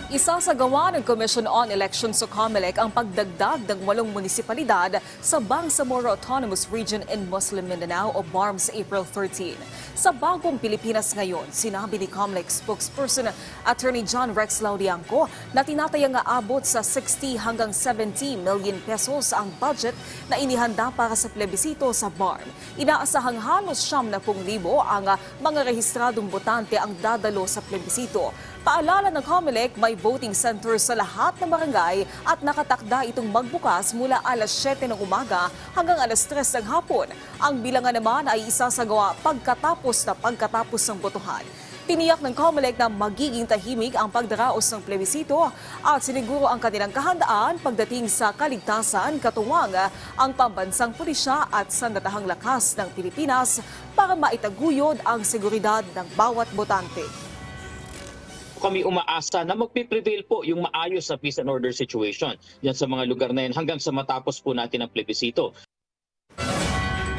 Isasagawa ng Commission on Elections o COMELEC ang pagdagdag ng 8 munisipalidad sa Bangsamoro Autonomous Region in Muslim Mindanao o BARM sa April 13. Sa bagong Pilipinas ngayon, sinabi ni COMELEC spokesperson Attorney John Rex Laudianco na tinatayang aabot sa 60 hanggang 70 million pesos ang budget na inihanda para sa plebisito sa BARM. Inaasahang halos 70,000 ang mga rehistradong botante ang dadalo sa plebisito. Paalala ng COMELEC, may voting centers sa lahat ng barangay at nakatakda itong magbukas mula alas 7 ng umaga hanggang alas 3 ng hapon. Ang bilangan naman ay isasagawa pagkatapos ng botohan. Tiniyak ng COMELEC na magiging tahimik ang pagdaraos ng plebisito at siniguro ang kanilang kahandaan pagdating sa kaligtasan, katuwang ang pambansang pulisya at sandatahang lakas ng Pilipinas para maitaguyod ang seguridad ng bawat botante. Kami umaasa na magpiprevail po yung maayos na peace and order situation yan sa mga lugar na yan hanggang sa matapos po natin ang plebisito.